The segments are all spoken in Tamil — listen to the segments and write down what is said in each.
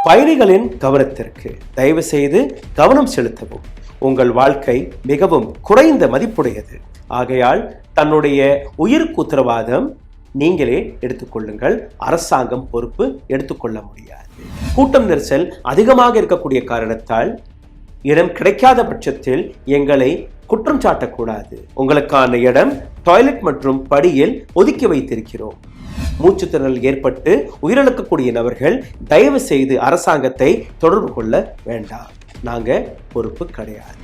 பயணிகளின் கவனத்திற்கு தயவு செய்து கவனம் செலுத்தவும். உங்கள் வாழ்க்கை மிகவும் குறைந்த மதிப்புடையது. ஆகையால் தன்னுடைய உயிருக்கு உத்தரவாதம் நீங்களே எடுத்துக்கொள்ளுங்கள். அரசாங்கம் பொறுப்பு எடுத்துக்கொள்ள முடியாது. கூட்டம் நெரிசல் அதிகமாக இருக்கக்கூடிய காரணத்தால் இடம் கிடைக்காத பட்சத்தில் எங்களை குற்றம் சாட்டக்கூடாது. உங்களுக்கான இடம் டாய்லெட் மற்றும் படியில் ஒதுக்கி வைத்திருக்கிறோம். மூச்சுத்திணறல் ஏற்பட்டு உயிரிழக்கக்கூடிய நபர்கள் தயவு செய்து அரசாங்கத்தை தொடர்பு கொள்ள வேண்டாம். நாங்க பொறுப்பு கிடையாது.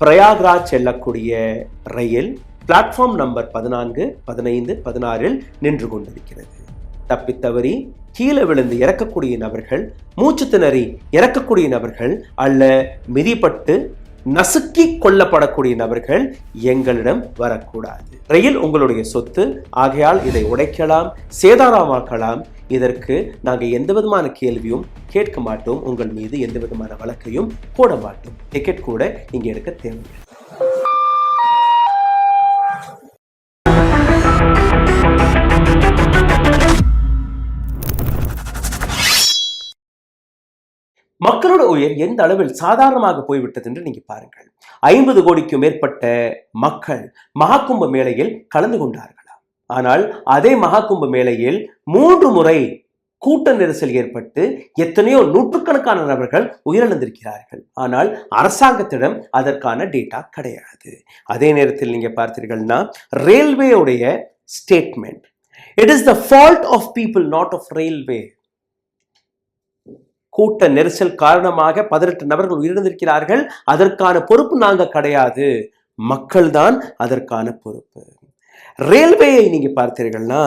பிரயாக்ராஜ் செல்லக்கூடிய ரயில் பிளாட்ஃபார்ம் நம்பர் 14, 15, 16 நின்று கொண்டிருக்கிறது. தப்பித்தவறி கீழே விழுந்து இறக்கக்கூடிய நபர்கள், மூச்சு திணறி இறக்கக்கூடிய நபர்கள் அல்ல மிதிப்பட்டு நசுக்கி கொல்லப்படக்கூடிய நபர்கள் எங்களிடம் வரக்கூடாது. ரயில் உங்களுடைய சொத்து. ஆகையால் இதை உடைக்கலாம், சேதாரமாக்கலாம். இதற்கு நாங்கள் எந்த விதமான கேள்வியும் கேட்க மாட்டோம். உங்கள் மீது எந்த விதமான வழக்கையும் போட மாட்டோம். டிக்கெட் கூட இங்கே எடுக்க தேவையில்லை. மக்களோட உயிர் எந்த அளவில் சாதாரணமாக போய்விட்டது என்று நீங்க பாருங்கள். 50 கோடிக்கும் மேற்பட்ட மக்கள் மகாகும்ப மேளையில் கலந்து கொண்டார்களாம். ஆனால் அதே மகாகும்ப மேளையில் 3 முறை கூட்ட நெரிசல் ஏற்பட்டு எத்தனையோ நூற்றுக்கணக்கான நபர்கள் உயிரிழந்திருக்கிறார்கள். ஆனால் அரசாங்கத்திடம் அதற்கான டேட்டா கிடையாது. அதே நேரத்தில் நீங்க பார்த்தீர்கள்னா ரயில்வேயுடைய statement, it is the fault of people not of railway. கூட்ட நெரிசல் காரணமாக 18 நபர்கள் உயிரிழந்திருக்கிறார்கள். அதற்கான பொறுப்பு நாங்க கிடையாது. மக்கள் தான் அதற்கான பொறுப்பு. ரயில்வேயை நீங்க பார்த்தீர்கள்னா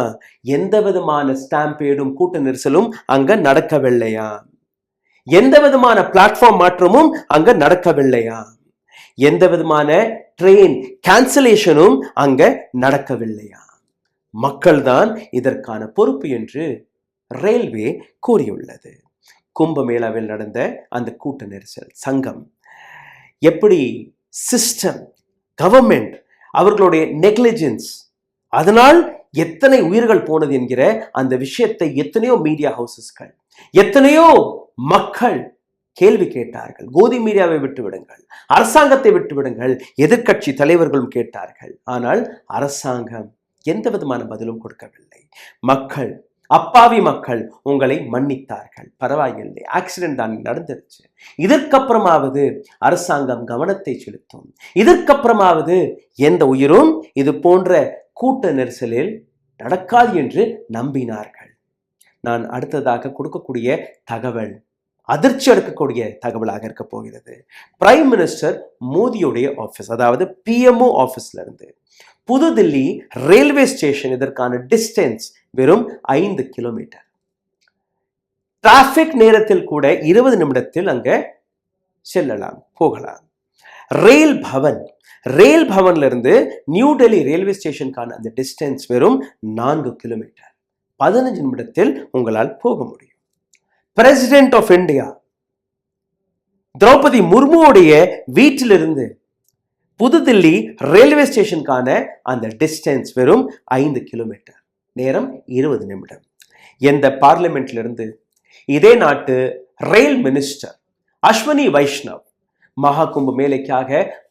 எந்த விதமான ஸ்டாம்பேடும் கூட்ட நெரிசலும் அங்க நடக்கவில்லையா? எந்த விதமான பிளாட்ஃபார்ம் மாற்றமும் அங்க நடக்கவில்லையா? எந்த விதமான ட்ரெயின் கேன்சலேஷனும் அங்க நடக்கவில்லையா? மக்கள் தான் இதற்கான பொறுப்பு என்று ரயில்வே கூறியுள்ளது. கும்பமேளாவில் நடந்த அந்த கூட்ட நெரிசல் சங்கம் எப்படி சிஸ்டம், கவர்மெண்ட் அவர்களுடைய நெக்லிஜென்ஸ், அதனால் எத்தனை உயிர்கள் போனது என்கிற அந்த விஷயத்தை எத்தனையோ மீடியா ஹவுசஸ்கள், எத்தனையோ மக்கள் கேள்வி கேட்டார்கள். கோதி மீடியாவை விட்டுவிடுங்கள், அரசாங்கத்தை விட்டுவிடுங்கள், எதிர்க்கட்சி தலைவர்களும் கேட்டார்கள். ஆனால் அரசாங்கம் எந்த விதமான பதிலும் கொடுக்கவில்லை. மக்கள், அப்பாவி மக்கள் உங்களை மன்னித்தார்கள். பரவாயில்லை, ஆக்சிடென்ட் தான் நடந்துருச்சு. இதற்கப்புறமாவது அரசாங்கம் கவனத்தை செலுத்தும். இதற்கப்புறமாவது எந்த உயிரும் இது போன்ற கூட்ட நெரிசலில் நடக்காது என்று நம்பினார்கள். நான் அடுத்ததாக கொடுக்கக்கூடிய தகவல் அதிர்ச்சி அளிக்கக்கூடிய தகவலாக இருக்க போகிறது. பிரைம் மினிஸ்டர் மோடியுடைய ஆபீஸ், அதாவது பிஎம்ஓ ஆபீஸ்ல இருந்து புதுதில்லி ரயில்வே ஸ்டேஷன் இதற்கான டிஸ்டன்ஸ் வெறும் 5 கிலோமீட்டர். டிராபிக் நேரத்தில் கூட 20 நிமிடத்தில் அங்க செல்லலாம், போகலாம். ரயில் பவன்ல இருந்து நியூ டெல்லி ரயில்வே ஸ்டேஷனுக்கான அந்த டிஸ்டன்ஸ் வெறும் 4 கிலோமீட்டர். 15 நிமிடத்தில் உங்களால் போக முடியும். பிரசிடென்ட் ஆஃப் இந்தியா திரௌபதி முர்முவுடைய வீட்டிலிருந்து புதுதில்லி ரயில்வே ஸ்டேஷனுக்கான அந்த டிஸ்டன்ஸ் வெறும் 5 கிலோமீட்டர். நேரம் 20 நிமிடம். எந்த பார்லிமெண்ட்ல இருந்து இதே நாட்டு ரயில் மினிஸ்டர் அஸ்வினி வைஷ்ணவ் மகாகும்ப மேளைக்காக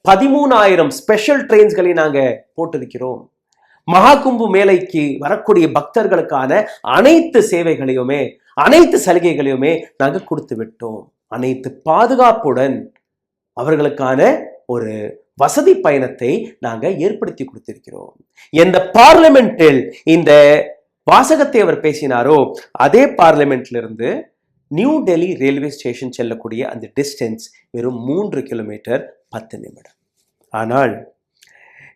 13,000 ஸ்பெஷல் ட்ரெயின்ஸ்களை நாங்க போட்டிருக்கிறோம். மகாகும்ப மேளைக்கு வரக்கூடிய பக்தர்களுக்கான அனைத்து சேவைகளையுமே, அனைத்து சலுகைகளையுமே நாங்க கொடுத்து விட்டோம். அனைத்து பாதுகாப்புடன் அவர்களுக்கான ஒரு வசதி பயணத்தை நாங்க ஏற்படுத்தி கொடுத்திருக்கிறோம். எந்த பார்லிமெண்டில் இந்த வாசகத்தை அவர் பேசினாரோ அதே பார்லிமெண்ட்ல இருந்து நியூ டெல்லி ரயில்வே ஸ்டேஷன் செல்லக்கூடிய அந்த டிஸ்டன்ஸ் வெறும் 3 கிலோமீட்டர் 10 நிமிடம். ஆனால்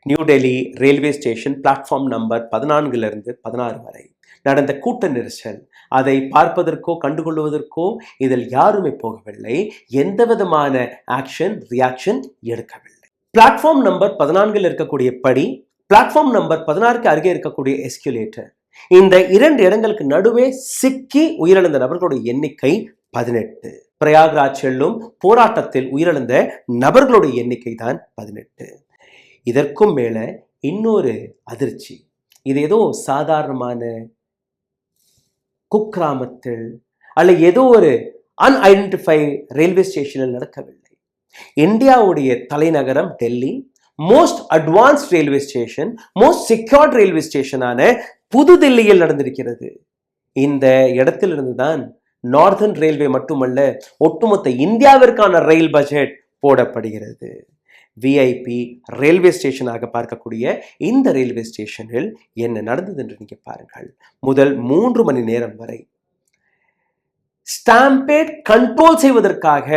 new Delhi railway station platform number 14 இருந்து 16 வரை நடந்த கூட்ட நெரிசல், அதை பார்ப்பதற்கோ கண்டுகொள்வதற்கோ இதில் யாருமே போகவில்லை. எந்த விதமான ஆக்ஷன், ரியாக்ஷன் எடுக்கவில்லை. பிளாட்ஃபார்ம் நம்பர் 14 இருக்கக்கூடிய படி, பிளாட்ஃபார்ம் நம்பர் 16 அருகே இருக்கக்கூடிய எஸ்கலேட்டர், இந்த 2 இடங்களுக்கு நடுவே சிக்கி உயிரிழந்த நபர்களுடைய எண்ணிக்கை 18. பிரயாக்ராஜ் செல்லும் போராட்டத்தில் உயிரிழந்த நபர்களுடைய எண்ணிக்கை தான் 18. இதற்கும் மேல இன்னொரு அதிர்ச்சி. இது ஏதோ சாதாரணமான குக்கிராமத்தில் அல்ல ஏதோ ஒரு அன்ஐடென்டிஃபை ரயில்வே ஸ்டேஷனில் நடக்கவில்லை. இந்தியாவுடைய தலைநகரம் Delhi, most advanced railway station, most secured railway ஸ்டேஷனான புதுதில்லியில் நடந்திருக்கிறது. இந்த இடத்திலிருந்து தான் நார்தர்ன் ரயில்வே மட்டுமல்ல, ஒட்டுமொத்த இந்தியாவிற்கான ரயில் பட்ஜெட் போடப்படுகிறது. விஐபி ரயில்வே ஸ்டேஷனாக பார்க்கக்கூடிய இந்த ரயில்வே ஸ்டேஷனில் என்ன நடந்தது என்று நீங்க பாருங்கள். முதல் 3 மணி நேரம் வரை ஸ்டாம்பேட் கண்ட்ரோல் செய்வதற்காக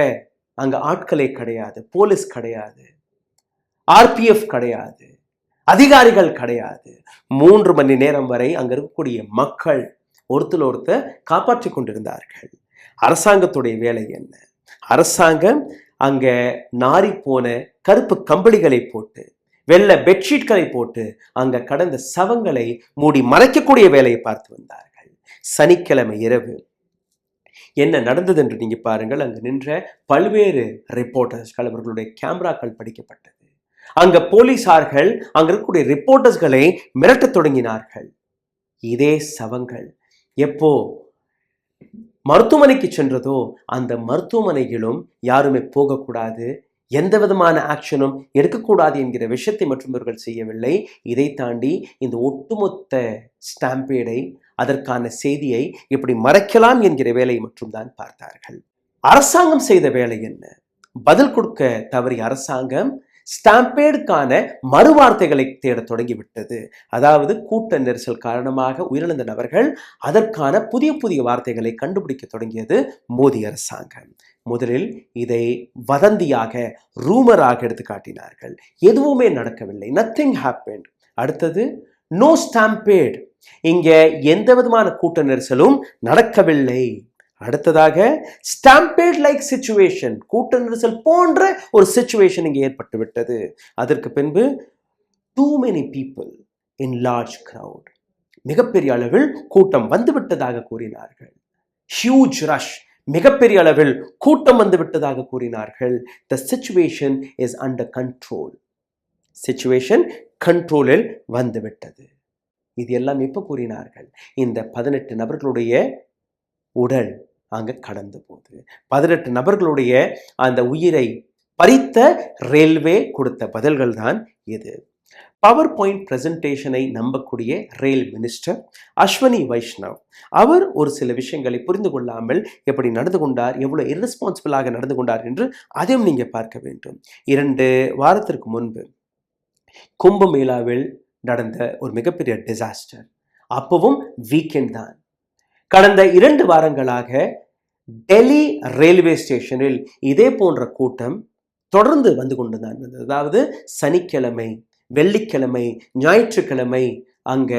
அங்க ஆட்களே கிடையாது, போலீஸ் கிடையாது, ஆர்பிஎஃப் கிடையாது, அதிகாரிகள் கிடையாது. 3 மணி நேரம் வரை அங்க இருக்கக்கூடிய மக்கள் ஒருத்தர் காப்பாற்றிக் கொண்டிருந்தார்கள். அரசாங்கத்துடைய வேலை என்ன? அரசாங்கம் அங்க நாரி போன கருப்பு கம்பளிகளை போட்டு, வெள்ளை பெட்ஷீட்களை போட்டு அங்க கடந்த சவங்களை மூடி மறைக்கக்கூடிய வேலையை பார்த்து வந்தார்கள். சனிக்கிழமை இரவு என்ன நடந்தது என்று நீங்க பாருங்கள். அங்கு நின்ற பல்வேறு ரிப்போர்ட்டர்ஸ்கள், அவர்களுடைய கேமராக்கள் படிக்கப்பட்டது. அங்க போலீசார்கள் அங்க இருக்கக்கூடிய ரிப்போர்ட்டர்ஸ்களை மிரட்டத் தொடங்கினார்கள். இதே சவங்கள் எப்போ மருத்துவமனைக்கு சென்றதோ அந்த மருத்துவமனையிலும் யாருமே போகக்கூடாது, எந்த விதமான ஆக்ஷனும் எடுக்கக்கூடாது என்கிற விஷயத்தை மற்றும் இவர்கள் செய்யவில்லை. இதை தாண்டி இந்த ஒட்டுமொத்த ஸ்டாம்பேடை, அதற்கான செய்தியை எப்படி மறைக்கலாம் என்கிற வேலையை மட்டும் தான் பார்த்தார்கள். அரசாங்கம் செய்த வேலை என்ன? பதில் கொடுக்க தவறிய அரசாங்கம் ஸ்டாம்பேடுக்கான மறுவார்த்தைகளை தேட தொடங்கிவிட்டது. அதாவது கூட்ட நெரிசல் காரணமாக உயிரிழந்த நபர்கள் அதற்கான புதிய புதிய வார்த்தைகளை கண்டுபிடிக்க தொடங்கியது மோடி அரசாங்கம். முதலில் இதை வதந்தியாக, ரூமராக எடுத்து காட்டினார்கள். எதுவுமே நடக்கவில்லை, நத்திங் ஹேப்பன்ட். அடுத்தது நோ ஸ்டாம்பேட், இங்க எந்த விதமான கூட்ட நெரிசலும் நடக்கவில்லை. அடுத்ததாக ஸ்டாம்பேட் லைக் சிச்சுவேஷன், கூட்ட நெரிசல் போன்ற ஒரு சிச்சுவேஷன் இங்கே ஏற்பட்டு விட்டது. அதற்கு பின்பு too many people in large crowd, மிகப்பெரிய அளவில் கூட்டம் வந்துவிட்டதாக கூறினார்கள். ஹியூஜ் ரஷ், மிகப்பெரிய அளவில் கூட்டம் வந்துவிட்டதாக கூறினார்கள். the situation is under control, situation கண்ட்ரோலில் வந்துவிட்டது. இது எல்லாம் எப்ப கூறினார்கள்? இந்த 18 நபர்களுடைய உடல் அங்க கடந்த போது, 18 நபர்களுடைய அந்த உயிரை பறித்த ரயில்வே கொடுத்த பதில்கள் தான் இது. பவர் பாயிண்ட் பிரசன்டேஷனை நம்பக்கூடிய ரயில் மினிஸ்டர் அஸ்வினி வைஷ்ணவ், அவர் ஒரு சில விஷயங்களை புரிந்து கொள்ளாமல் எப்படி நடந்து கொண்டார், எவ்வளவு இர்ரெஸ்பான்சிபிளாக நடந்து கொண்டார் என்று அதையும் நீங்க பார்க்க வேண்டும். 2 வாரத்திற்கு முன்பு கும்பமேளாவில் நடந்த ஒரு மிகப்பெரிய டிசாஸ்டர், அப்பவும் வீக்கெண்ட் தான். கடந்த 2 வாரங்களாக டெல்லி ரயில்வே ஸ்டேஷனில் இதே போன்ற கூட்டம் தொடர்ந்து வந்து கொண்டுதான் இருந்தது. அதாவது சனிக்கிழமை, வெள்ளிக்கிழமை, ஞாயிற்றுக்கிழமை அங்க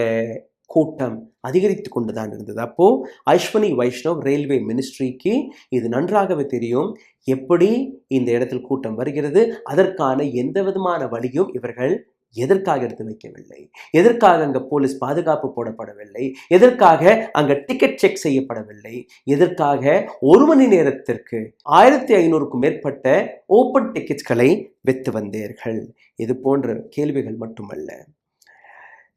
கூட்டம் அதிகரித்து கொண்டுதான் இருந்தது. அப்போ அஸ்வினி வைஷ்ணவ் ரயில்வே மினிஸ்ட்ரிக்கு இது நன்றாகவே தெரியும், எப்படி இந்த இடத்தில் கூட்டம் வருகிறது, அதற்கான எந்த விதமான வழியும் இவர்கள் எதற்காக எடுத்து வைக்கவில்லை, எதற்காக அங்க போலீஸ் பாதுகாப்பு போடப்படவில்லை, எதற்காக அங்க டிக்கெட் செக் செய்யப்படவில்லை, எதற்காக 1 மணி நேரத்திற்கு 1500க்கும் மேற்பட்ட ஓப்பன் டிக்கெட்களை வித்து வந்தீர்கள். இது போன்ற கேள்விகள் மட்டுமல்ல,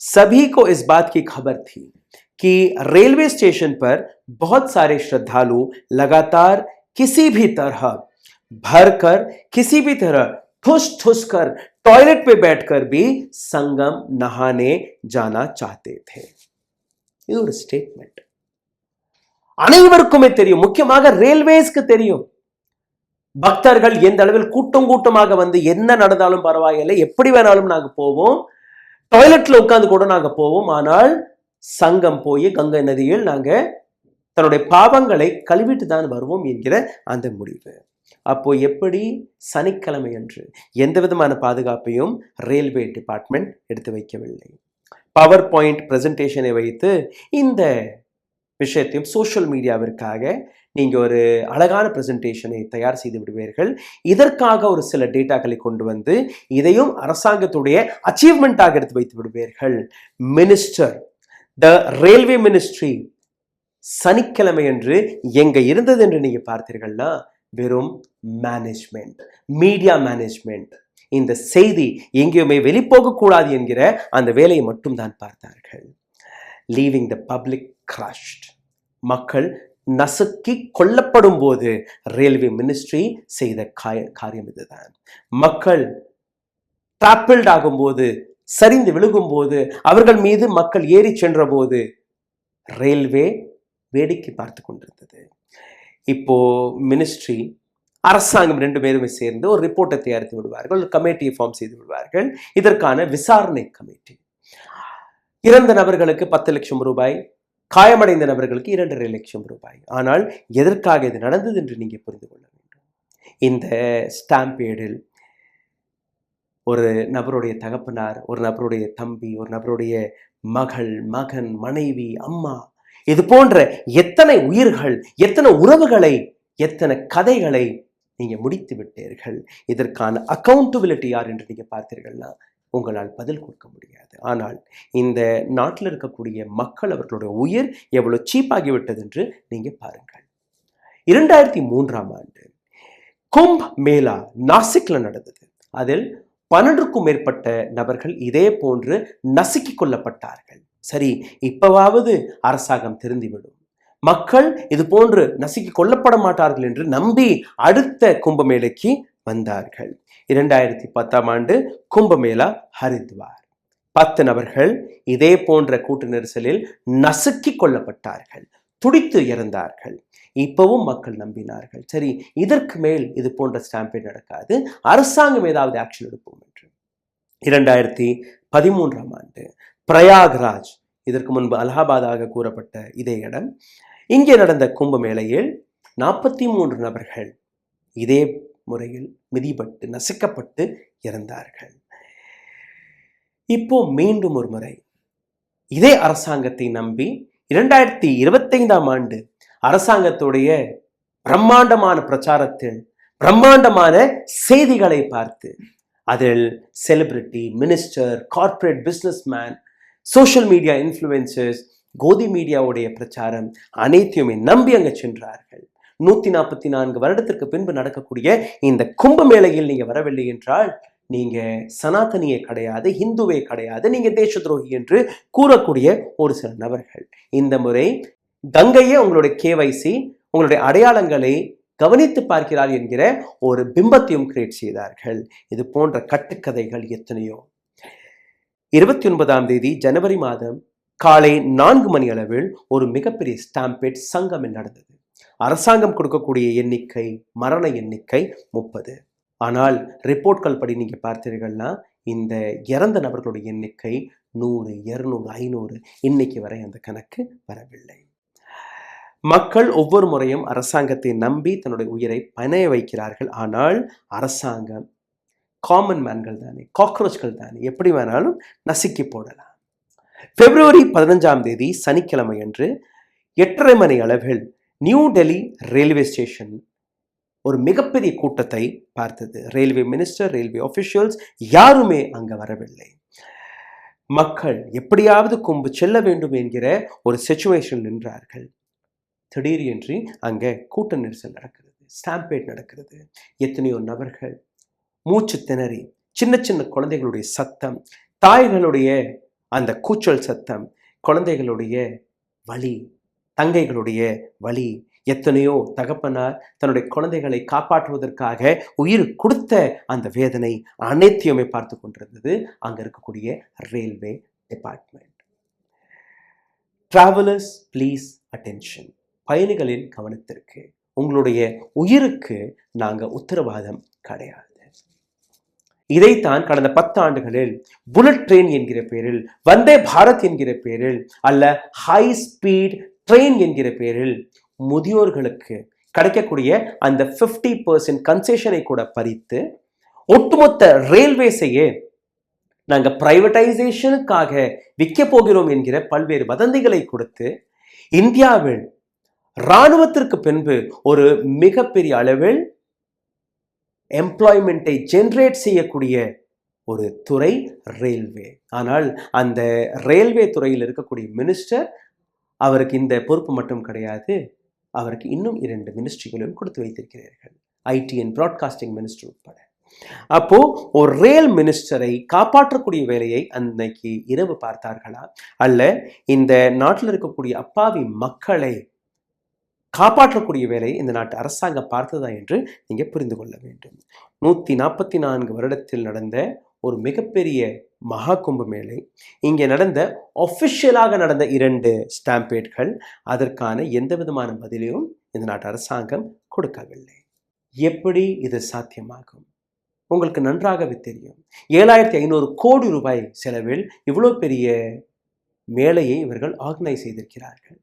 सभी को इस बात की खबर थी कि रेलवे स्टेशन पर बहुत सारे श्रद्धालु लगातार किसी भी तरह भरकर, किसी भी तरह ठुस ठुस कर टॉयलेट पे बैठकर भी संगम नहाने जाना चाहते थे. இது ஒரு ஸ்டேட்மெண்ட். அனைவருக்குமே தெரியும், முக்கியமாக ரயில்வேஸ்க்கு தெரியும், பக்தர்கள் எந்த அளவில் கூட்டம் கூட்டமாக வந்து என்ன நடந்தாலும் பரவாயில்லை, எப்படி வேணாலும் நாங்க போவோம், டாய்லெட்ல உட்கார்ந்து கூட நாங்க போவோம், ஆனால் சங்கம் போய் கங்கை நதியில் நாங்க தன்னுடைய பாவங்களை கழுவிட்டு தான் வருவோம் என்கிற அந்த முடிவு. அப்போ எப்படி சனிக்கிழமை அன்று எந்த விதமான பாதுகாப்பையும் ரயில்வே டிபார்ட்மெண்ட் எடுத்து வைக்கவில்லை. பவர் பாயிண்ட் பிரசன்டேஷனை வைத்து இந்த விஷயத்தையும் சோஷியல் மீடியாவிற்காக நீங்க ஒரு அழகான பிரசன்டேஷனை தயார் செய்து விடுவீர்கள். இதற்காக ஒரு சில டேட்டாக்களை கொண்டு வந்து இதையும் அரசாங்கத்துடைய அச்சீவ்மெண்டாக எடுத்து வைத்து விடுவீர்கள். மினிஸ்டர், த ரயில்வே மினிஸ்ட்ரி சனிக்கிழமை அன்று எங்க இருந்தது என்று நீங்க பார்த்தீர்கள்னா வெறும் மேனேஜ்மெண்ட், மீடியா மேனேஜ்மெண்ட், இந்த செய்தி எங்கேயுமே வெளிப்போகக்கூடாது என்கிற அந்த வேலையை மட்டும் தான் பார்த்தார்கள். லீவிங் த பப்ளிக் crushed, மக்கள் நசுக்கி கொல்லப்படும் போது ரயில்வே மினிஸ்ட்ரி செய்த காரியம் இதுதான். மக்கள் டிராப்பிள்ட் ஆகும்போது, சரிந்து விழுகும் போது, அவர்கள் மீது மக்கள் ஏறி சென்ற போது ரயில்வே வேடிக்கை பார்த்து கொண்டிருந்தது. இப்போ மினிஸ்ட்ரி, அரசாங்கம் 2 பேருமே சேர்ந்து ஒரு ரிப்போர்ட்டை தயாரித்து விடுவார்கள், ஒரு கமிட்டியை ஃபார்ம் செய்து விடுவார்கள். இதற்கான விசாரணை கமிட்டி. இறந்த நபர்களுக்கு 10 லட்சம் ரூபாய், காயமடைந்த நபர்களுக்கு 2.5 லட்சம் ரூபாய். ஆனால் எதற்காக இது நடந்தது என்று நீங்க புரிந்து கொள்ள வேண்டும். இந்த ஸ்டாம்பேடில் ஒரு நபருடைய தகப்பனார், ஒரு நபருடைய தம்பி, ஒரு நபருடைய மகள், மகன், மனைவி, அம்மா, இது போன்ற எத்தனை உயிர்கள், எத்தனை உறவுகளை, எத்தனை கதைகளை நீங்க முடித்து விட்டீர்கள். இதற்கான அக்கௌண்டபிலிட்டி யார் என்று நீங்க பார்த்தீர்கள்னா உங்களால் பதில் கொடுக்க முடியாது. ஆனால் இந்த நாட்டில் இருக்கக்கூடிய மக்கள், அவர்களுடைய உயிர் எவ்வளவு சீப்பாகிவிட்டது என்று நீங்க பாருங்கள். 2003ஆம் ஆண்டு கும்ப் மேளா நாசிக்ல நடந்தது. அதில் 12க்கும் மேற்பட்ட நபர்கள் இதே போன்று நசுக்கி கொல்லப்பட்டார்கள். சரி, இப்பவாவது அரசாங்கம் திருந்திவிடும், மக்கள் இது போன்று நசுக்கி கொல்லப்பட மாட்டார்கள் என்று நம்பி அடுத்த கும்பமேளைக்கு வந்தார்கள். 2010ஆம் ஆண்டு கும்பமேளா ஹரித்வார். 10 நபர்கள் இதே போன்ற கூட்டு நெரிசலில் நசுக்கி கொல்லப்பட்டார்கள், துடித்து இறந்தார்கள். இப்பவும் மக்கள் நம்பினார்கள், சரி இதற்கு மேல் இது போன்ற ஸ்டாம்பேட் நடக்காது, அரசாங்கம் ஏதாவது ஆக்ஷன் எடுப்போம் என்று. 2013ஆம் ஆண்டு பிரயாக்ராஜ், இதற்கு முன்பு அலகாபாதாக கூறப்பட்ட இதே இடம், இங்கே நடந்த கும்பமேளையில் 43 நபர்கள் இதே முறையில் மிதிப்பட்டு நசுக்கப்பட்டு இறந்தார்கள். இப்போ மீண்டும் ஒரு முறை இதே அரசாங்கத்தை நம்பி 2025ஆம் ஆண்டு அரசாங்கத்துடைய பிரம்மாண்டமான பிரச்சாரத்தில் பிரம்மாண்டமான செய்திகளை பார்த்து அதில் celebrity, minister, corporate businessman, social media influencers, கோதி மீடியாவுடைய பிரச்சாரம் அனைத்தையுமே நம்பி அங்க சென்றார்கள். 144 வருடத்திற்கு பின்பு நடக்கக்கூடிய இந்த கும்பமேளையில் நீங்க வரவில்லை என்றால் நீங்க சனாதனியே கிடையாது, இந்துவே கிடையாது, நீங்க தேச துரோகி என்று கூறக்கூடிய ஒரு சில நபர்கள் இந்த முறை கங்கையே உங்களுடைய கேவைசி, உங்களுடைய அடையாளங்களை கவனித்து பார்க்கிறார் என்கிற ஒரு பிம்பத்தையும் கிரியேட் செய்தார்கள். இது போன்ற கட்டுக்கதைகள் எத்தனையோ. 29ஆம் தேதி ஜனவரி மாதம் காலை 4 மணி அளவில் ஒரு மிகப்பெரிய ஸ்டாம்பேட் சங்கமில் நடந்தது. அரசாங்கம் கொடுக்கக்கூடிய எண்ணிக்கை, மரண எண்ணிக்கை 30. ஆனால் ரிப்போர்ட்கள் படி நீங்க பார்த்தீர்கள்னா இந்த இறந்த நபர்களுடைய எண்ணிக்கை 100, 200, 500 இன்னைக்கு வரை அந்த கணக்கு வரவில்லை. மக்கள் ஒவ்வொரு முறையும் அரசாங்கத்தை நம்பி தன்னுடைய உயிரை பணைய வைக்கிறார்கள். ஆனால் அரசாங்கம் காமன் மேன்கள் தானே, காக்ரோச்கள் தானே, எப்படி வேணாலும் நசுக்கி போடலாம். பிப்ரவரி 15ஆம் தேதி சனிக்கிழமை அன்று 8:30 மணி அளவில் நியூ டெல்லி ரயில்வே ஸ்டேஷன் ஒரு மிகப்பெரிய கூட்டத்தை பார்த்தது. ரயில்வே மினிஸ்டர், ரயில்வே ஆஃபிஷியல்ஸ் யாருமே அங்க வரவில்லை. மக்கள் எப்படியாவது கும்பு செல்ல வேண்டும் என்கிற ஒரு சிச்சுவேஷன் நின்றார்கள். திடீரென்று அங்க கூட்ட நெரிசல் நடக்கிறது, ஸ்டாம்பேட் நடக்கிறது. எத்தனையோ நபர்கள் மூச்சு திணறி, சின்ன சின்ன குழந்தைகளுடைய சத்தம், தாய்களுடைய அந்த கூச்சல் சத்தம், குழந்தைகளுடைய வலி, தங்கைகளுடைய வலி, எத்தனையோ தகப்பனார் தன்னுடைய குழந்தைகளை காப்பாற்றுவதற்காக உயிர் கொடுத்த அந்த வேதனை அனைத்தையுமே பார்த்து கொண்டிருந்தது அங்க இருக்கக்கூடிய railway department. Travellers please attention. பயணிகளின் கவனத்திற்கு, உங்களுடைய உயிருக்கு நாங்க உத்தரவாதம் கிடையாது. இதைத்தான் கடந்த 10 ஆண்டுகளில் புல்லட் ட்ரெயின் என்கிற பேரில், வந்தே பாரத் என்கிற பேரில், அல்ல ஹை ஸ்பீட் ட்ரெயின் என்கிற பேரில் முதியோர்களுக்கு கிடைக்கக்கூடிய அந்த 50% கன்செஷனை கூட பறித்து ஒட்டுமொத்த ரயில்வேஸையே நாங்க பிரைவேட்டைசேஷனுக்காக விற்க போகிறோம் என்கிற பல்வேறு வதந்திகளை கொடுத்து இந்தியாவில் இராணுவத்திற்கு பின்பு ஒரு மிகப்பெரிய அளவில் எம்ப்ளாய்மெண்ட்டை ஜெனரேட் செய்யக்கூடிய ஒரு துறை ரயில்வே. ஆனால் அந்த ரயில்வே துறையில் இருக்கக்கூடிய மினிஸ்டர், அவருக்கு இந்த பொறுப்பு மட்டும் கிடையாது, அவருக்கு இன்னும் 2 மினிஸ்ட்ரிகளும் கொடுத்து வைத்திருக்கிறார்கள், ஐடி அண்ட் பிராட்காஸ்டிங் மினிஸ்டர் உட்பட. அப்போ ஒரு ரயில் மினிஸ்டரை காப்பாற்றக்கூடிய வேலையை அன்னைக்கு இரவு பார்த்தார்களா, அல்ல இந்த நாட்டில் இருக்கக்கூடிய அப்பாவி மக்களை காப்பாற்றக்கூடிய வேலையை இந்த நாட்டு அரசாங்கம் பார்த்ததா என்று நீங்க புரிந்து கொள்ள வேண்டும். 144 வருடத்தில் நடந்த ஒரு மிகப்பெரிய மகா கும்பமேளை, இங்கே நடந்த ஒஃபிஷியலாக நடந்த 2 ஸ்டாம்பேட்கள், அதற்கான எந்த விதமான பதிலையும் இந்த நாட்டு அரசாங்கம் கொடுக்கவில்லை. எப்படி இது சாத்தியமாகும்? உங்களுக்கு நன்றாகவே தெரியும். 7500 கோடி ரூபாய் செலவில் இவ்வளோ பெரிய மேளையை இவர்கள் ஆர்கனைஸ் செய்திருக்கிறார்கள்.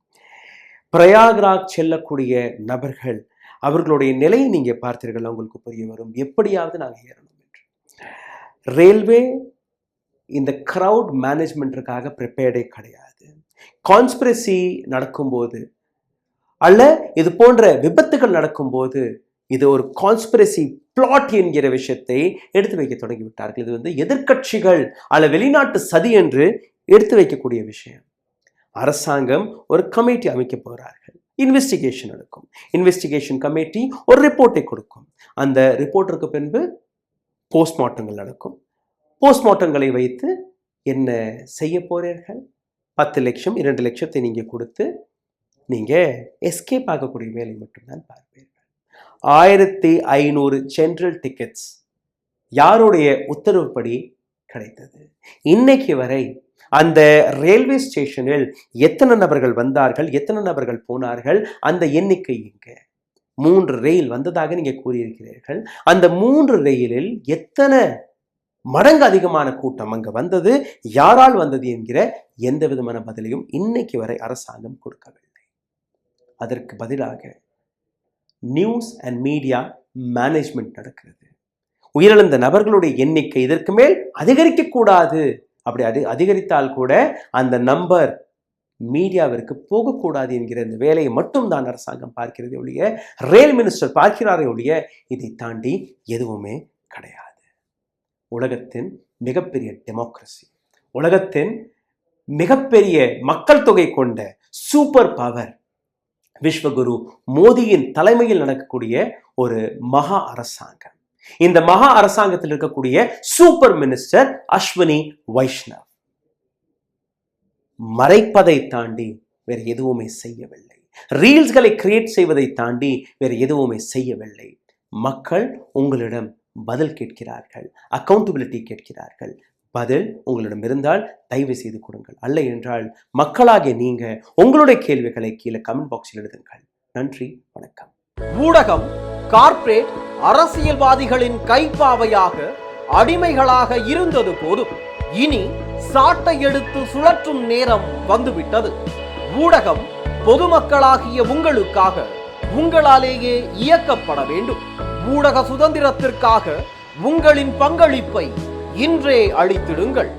பிரயாக்ராஜ் செல்லக்கூடிய நபர்கள், அவர்களுடைய நிலையை நீங்க பார்த்தீர்கள், உங்களுக்கு புரிய வரும் எப்படியாவது நாங்கள் ஏறணும் என்று. ரயில்வே இந்த கிரவுட் மேனேஜ்மெண்ட்டுக்காக ப்ரிப்பேர்டே கிடையாது. கான்ஸ்பிரசி நடக்கும்போது அல்ல இது போன்ற விபத்துகள் நடக்கும்போது இது ஒரு கான்ஸ்பிரசி பிளாட் என்கிற விஷயத்தை எடுத்து வைக்க தொடங்கிவிட்டார்கள். இது வந்து எதிர்க்கட்சிகள் அல்ல வெளிநாட்டு சதி என்று எடுத்து வைக்கக்கூடிய விஷயம். அரசாங்கம் ஒரு கமிட்டி அமைக்க போகிறார்கள், இன்வெஸ்டிகேஷன் நடக்கும். இன்வெஸ்டிகேஷன் கமிட்டி ஒரு ரிப்போர்ட்டை கொடுக்கும். அந்த ரிப்போர்ட்டிற்கு பின்பு போஸ்ட்மார்ட்டங்கள் நடக்கும். போஸ்ட்மார்ட்டங்களை வைத்து என்ன செய்ய போறீர்கள்? 10 லட்சம் 2 லட்சத்தை நீங்க கொடுத்து நீங்க எஸ்கேப் ஆகக்கூடிய வேலை மட்டும்தான் பார்ப்பீர்கள். 1500 ஜெனரல் டிக்கெட்ஸ் யாருடைய உத்தரவுப்படி கிடைத்தது? இன்னைக்கு வரை அந்த ரயில்வே ஸ்டேஷனில் எத்தனை நபர்கள் வந்தார்கள், எத்தனை நபர்கள் போனார்கள், அந்த எண்ணிக்கை இங்க 3 ரயில் வந்ததாக நீங்க கூறியிருக்கிறீர்கள். அந்த 3 ரயிலில் எத்தனை மடங்கு அதிகமான கூட்டம் அங்க வந்தது, யாரால் வந்தது என்கிற எந்த விதமான பதிலையும் இன்னைக்கு வரை அரசாங்கம் கொடுக்கவில்லை. அதற்கு பதிலாக நியூஸ் அண்ட் மீடியா மேனேஜ்மெண்ட் நடக்கிறது. உயிரிழந்த நபர்களுடைய எண்ணிக்கை இதற்கு மேல் அதிகரிக்க கூடாது, அப்படி அதிகரித்தால் கூட அந்த நம்பர் மீடியாவிற்கு போகக்கூடாது என்கிற இந்த வேலையை மட்டும் தான் அரசாங்கம் பார்க்கிறது ஒழிய, ரயில் மினிஸ்டர் பார்க்கிறாரே ஒழிய இதை தாண்டி எதுவுமே கிடையாது. உலகத்தின் மிகப்பெரிய டெமோக்ரஸி, உலகத்தின் மிகப்பெரிய மக்கள் தொகை கொண்ட சூப்பர் பவர் விஸ்வகுரு மோடியின் தலைமையில் நடக்கக்கூடிய ஒரு மகா அரசாங்கம். இந்த மகா அரசாங்கத்தில் இருக்கக்கூடிய சூப்பர் மினிஸ்டர் அஸ்வினி வைஷ்ணவ் மறைப்பதை தாண்டி வேறு எதுவுமே செய்யவில்லை. ரீல்ஸ்களை கிரியேட் செய்வதை தாண்டி வேறு எதுவுமே செய்யவில்லை. மக்கள் உங்களிடம் பதில் கேட்கிறார்கள், அக்கௌண்டபிலிட்டி கேட்கிறார்கள். பதில் உங்களிடம் இருந்தால் தயவு செய்து கொடுங்கள், அல்ல என்றால் மக்களாகிய நீங்க உங்களுடைய கேள்விகளை கீழே கமெண்ட் பாக்ஸில் எழுதுங்கள். நன்றி, வணக்கம். ஊடகம் கார்ப்பரேட் அரசியல்வாதிகளின் கைப்பாவையாக அடிமைகளாக இருந்தது போதும், இனி சாட்டை எடுத்து சுழற்றும் நேரம் வந்துவிட்டது. ஊடகம் பொதுமக்களாகிய உங்களுக்காக உங்களாலேயே இயக்கப்பட வேண்டும். ஊடக சுதந்திரத்திற்காக உங்களின் பங்களிப்பை இன்றே அளித்திடுங்கள்.